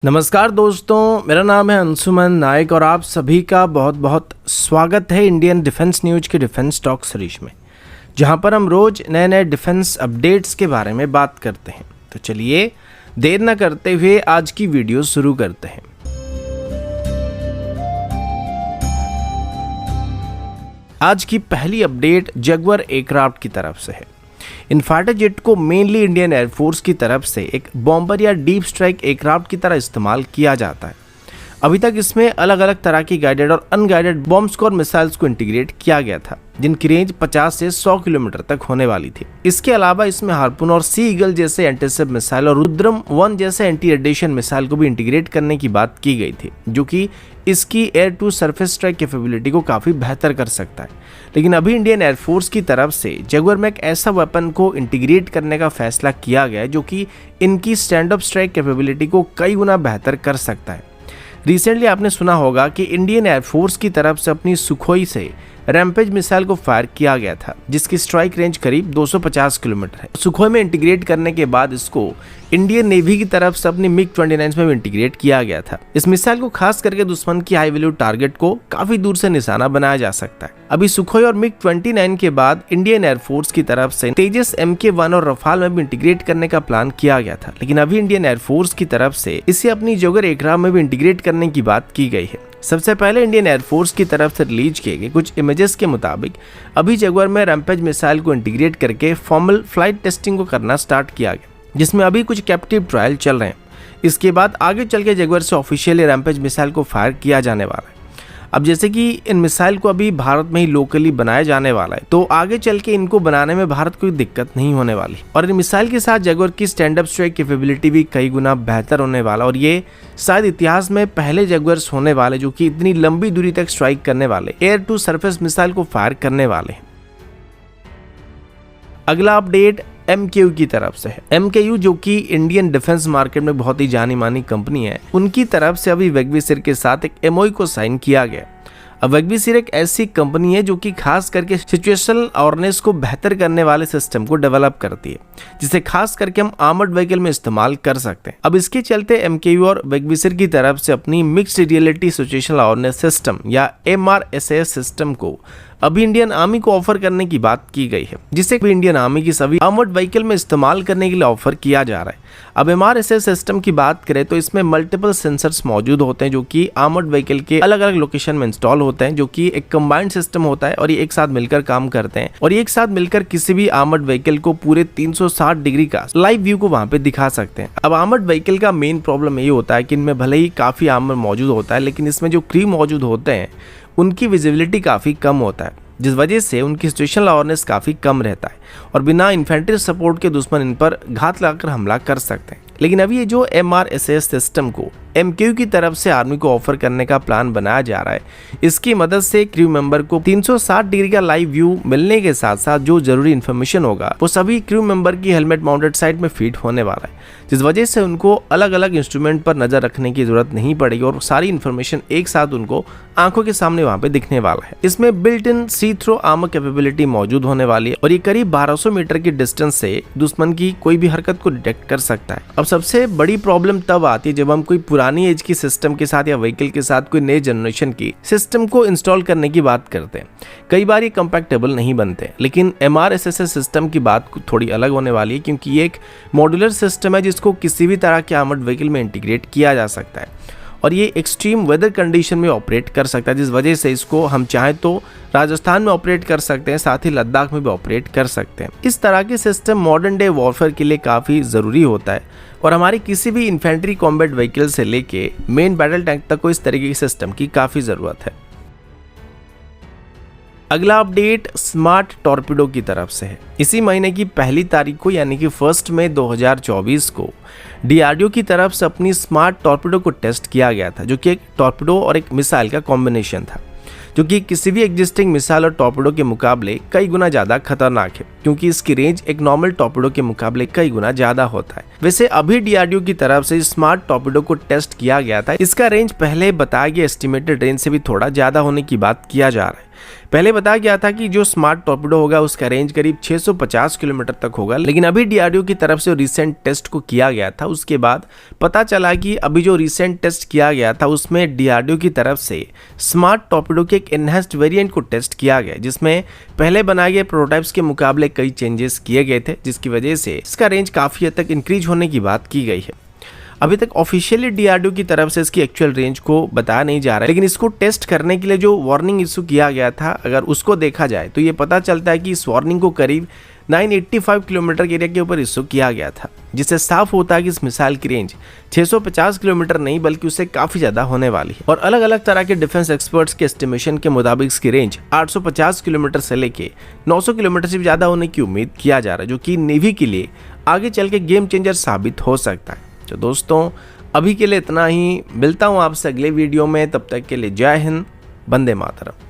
नमस्कार दोस्तों, मेरा नाम है अंशुमन नायक और आप सभी का बहुत बहुत स्वागत है इंडियन डिफेंस न्यूज के डिफेंस टॉक सीरीज में, जहां पर हम रोज नए नए डिफेंस अपडेट्स के बारे में बात करते हैं। तो चलिए देर न करते हुए आज की वीडियो शुरू करते हैं। आज की पहली अपडेट जगुआर एयरक्राफ्ट की तरफ से है। इन फाइटर जेट को मेनली इंडियन एयरफोर्स की तरफ से एक बॉम्बर या डीप स्ट्राइक एयरक्राफ्ट की तरह इस्तेमाल किया जाता है। अभी तक इसमें अलग अलग तरह की गाइडेड और अनगाइडेड बॉम्ब स्क्वाड मिसाइल्स को इंटीग्रेट किया गया था, जिनकी रेंज 50 से 100 किलोमीटर तक होने वाली थी। इसके अलावा इसमें हार्पून और सी ईगल जैसे एंटीसेप मिसाइल और रुद्रम 1 जैसे एंटी रेडिएशन मिसाइल को भी इंटीग्रेट करने की बात की गई थी, जो कि इसकी air to surface strike capability को काफी बेहतर कर सकता है। लेकिन अभी इंडियन एयरफोर्स की तरफ से जगुआर में एक ऐसा वेपन को इंटीग्रेट करने का फैसला किया गया है जो कि इनकी स्टैंड अप स्ट्राइक कैपेबिलिटी को कई गुना बेहतर कर सकता है। रिसेंटली आपने सुना होगा कि इंडियन एयरफोर्स की तरफ से अपनी सुखोई से रैम्पेज मिसाइल को फायर किया गया था, जिसकी स्ट्राइक रेंज करीब 250 किलोमीटर है। सुखोई में इंटीग्रेट करने के बाद इसको इंडियन नेवी की तरफ से अपनी MiG-29 में भी इंटीग्रेट किया गया था। इस मिसाइल को खास करके दुश्मन की हाई वैल्यू टारगेट को काफी दूर से निशाना बनाया जा सकता है। अभी सुखोई और MiG-29 के बाद इंडियन एयरफोर्स की तरफ से तेजस MK-1 और रफाल में भी इंटीग्रेट करने का प्लान किया गया था, लेकिन अभी इंडियन एयरफोर्स की तरफ से इसे अपनी जगुआर एयरक्राफ्ट में भी इंटीग्रेट करने की बात की गई है। सबसे पहले इंडियन एयरफोर्स की तरफ से रिलीज किए गए कुछ इमेजेस के मुताबिक अभी जगुआर में रैम्पेज मिसाइल को इंटीग्रेट करके फॉर्मल फ्लाइट टेस्टिंग को करना स्टार्ट किया गया, जिसमें अभी कुछ कैप्टिव ट्रायल चल रहे हैं। इसके बाद आगे चल के जगुआर से ऑफिशियली रैम्पेज मिसाइल को फायर किया जाने वाला है। अब जैसे कि इन मिसाइल को अभी भारत में ही लोकली बनाया जाने वाला है, तो आगे चल के इनको बनाने में भारत कोई दिक्कत नहीं होने वाली और इन मिसाइल के साथ जगुआर की स्टैंड अप स्ट्राइक कैपेबिलिटी भी कई गुना बेहतर होने वाला और ये शायद इतिहास में पहले जगुआर्स होने वाले जो कि इतनी लंबी दूरी तक स्ट्राइक करने वाले एयर टू सरफेस मिसाइल को फायर करने वाले हैं। अगला अपडेट MKU की तरफ से है। MKU जो कि इंडियन डिफेंस मार्केट में बहुत ही जानी मानी कंपनी है, उनकी तरफ से अभी वेगविसिर के साथ एक MOU को साइन किया गया। अब वेगविसिर एक ऐसी कंपनी है जो कि खास करके सिचुएशनल अवेयरनेस को बेहतर करने वाले सिस्टम को डेवलप करती है, जिसे खास करके हम आर्मर्ड व्हीकल में इस्तेमाल कर सकते हैं। अब इसके चलते MKU और वेगविसिर की तरफ से अपनी mixed reality situational awareness system या MRSAS सिस्टम को अभी इंडियन आर्मी को ऑफर करने की बात की गई है, जिसे इंडियन आर्मी की सभी आर्मर्ड व्हीकल में इस्तेमाल करने के लिए ऑफर किया जा रहा है। अब MRSAS सिस्टम की बात करें तो इसमें मल्टीपल सेंसर्स मौजूद होते हैं जो कि आर्मर्ड व्हीकल के अलग अलग लोकेशन में इंस्टॉल होते हैं, जो कि एक कंबाइंड सिस्टम होता है और ये एक साथ मिलकर काम करते हैं और ये एक साथ मिलकर किसी भी आर्मर्ड व्हीकल को पूरे 360 डिग्री का लाइव व्यू को वहां पे दिखा सकते हैं। अब आर्मर्ड व्हीकल का मेन प्रॉब्लम ये होता है कि इनमें भले ही काफी आर्मर मौजूद होता है, लेकिन इसमें जो क्रू मौजूद होते हैं उनकी विजिबिलिटी काफी कम होता है, जिस वजह से उनकी सिचुएशनल अवेयरनेस काफी कम रहता है और बिना इन्फेंट्री सपोर्ट के दुश्मन इन पर घात लगाकर हमला कर सकते हैं। लेकिन अभी ये जो MRSAS सिस्टम को MKU की तरफ से आर्मी को ऑफर करने का प्लान बनाया जा रहा है, इसकी मदद से क्रू मेंबर को 360 डिग्री का लाइव व्यू मिलने के साथ साथ जो जरूरी इन्फॉर्मेशन होगा वो सभी क्रू मेंबर की हेलमेट माउंटेड साइड में फिट होने वाला है, जिस वजह से उनको अलग अलग इंस्ट्रूमेंट पर नजर रखने की जरूरत नहीं पड़ेगी और सारी इन्फॉर्मेशन एक साथ उनको आंखों के सामने वहां पे दिखने वाला है। इसमें built in see through armour capability मौजूद होने वाली है और ये करीब 1200 मीटर की डिस्टेंस से दुश्मन की कोई भी हरकत को डिटेक्ट कर सकता है। अब सबसे बड़ी प्रॉब्लम तब आती है जब हम कोई पुरानी एज की सिस्टम के साथ या व्हीकल के साथ कोई नए जनरेशन की सिस्टम को इंस्टॉल करने की बात करते हैं। कई बार ये कंपैक्टेबल नहीं बनते, लेकिन MRSAS सिस्टम की बात थोड़ी अलग होने वाली है, क्योंकि ये एक मॉड्यूलर सिस्टम है जिसको किसी भी तरह के आर्मर्ड व्हीकल में इंटीग्रेट किया जा सकता है और ये एक्सट्रीम वेदर कंडीशन में ऑपरेट कर सकता है, जिस वजह से इसको हम चाहें तो राजस्थान में ऑपरेट कर सकते हैं, साथ ही लद्दाख में भी ऑपरेट कर सकते हैं। इस तरह के सिस्टम मॉडर्न डे वॉरफेयर के लिए काफ़ी ज़रूरी होता है और हमारी किसी भी इन्फेंट्री कॉम्बैट व्हीकल से लेके मेन बैटल टैंक तक को इस तरीके के सिस्टम की काफ़ी ज़रूरत है। अगला अपडेट स्मार्ट टॉर्पीडो की तरफ से है। इसी महीने की 1 तारीख को यानी कि 1 मई 2024 को DRDO की तरफ से अपनी स्मार्ट टॉर्पीडो को टेस्ट किया गया था, जो कि एक टॉर्पीडो और एक मिसाइल का कॉम्बिनेशन था, जो कि किसी भी एग्जिस्टिंग मिसाइल और टॉर्पीडो के मुकाबले कई गुना ज़्यादा खतरनाक है, क्योंकि इसकी रेंज एक नॉर्मल टॉर्पीडो के मुकाबले कई गुना ज़्यादा होता है। वैसे अभी DRDO की तरफ से स्मार्ट टॉर्पीडो को टेस्ट किया गया था। इसका रेंज पहले बताया गया एस्टिमेटेड रेंज से भी थोड़ा ज़्यादा होने की बात किया जा रहा है, पहले बताया गया था कि जो स्मार्ट टॉर्पेडो होगा उसका रेंज करीब 650 किलोमीटर तक होगा, लेकिन अभी डीआरडीओ की तरफ से रिसेंट टेस्ट को किया गया था, उसके बाद पता चला कि अभी जो रिसेंट टेस्ट किया गया था उसमें डीआरडीओ की तरफ से स्मार्ट टॉर्पेडो के एक एनहांस्ड वेरिएंट को टेस्ट किया गया, जिसमें पहले बनाए गए प्रोटोटाइप्स के मुकाबले कई चेंजेस किए गए थे, जिसकी वजह से इसका रेंज काफी हद तक इंक्रीज होने की बात की गई है। अभी तक ऑफिशियली डीआरडीओ की तरफ से इसकी एक्चुअल रेंज को बताया नहीं जा रहा है, लेकिन इसको टेस्ट करने के लिए जो वार्निंग इशू किया गया था, अगर उसको देखा जाए तो ये पता चलता है कि इस वार्निंग को करीब 985 किलोमीटर के एरिया के ऊपर इशू किया गया था, जिससे साफ होता है कि इस मिसाइल की रेंज 650 किलोमीटर नहीं बल्कि उससे काफी ज्यादा होने वाली है। और अलग अलग तरह के डिफेंस एक्सपर्ट्स के एस्टिमेशन के मुताबिक इसकी रेंज 850 किलोमीटर से लेके 900 किलोमीटर से भी ज्यादा होने की उम्मीद किया जा रहा है, जो कि नेवी के लिए आगे चल के गेम चेंजर साबित हो सकता है। तो दोस्तों अभी के लिए इतना ही, मिलता हूँ आपसे अगले वीडियो में, तब तक के लिए जय हिंद, वंदे मातरम।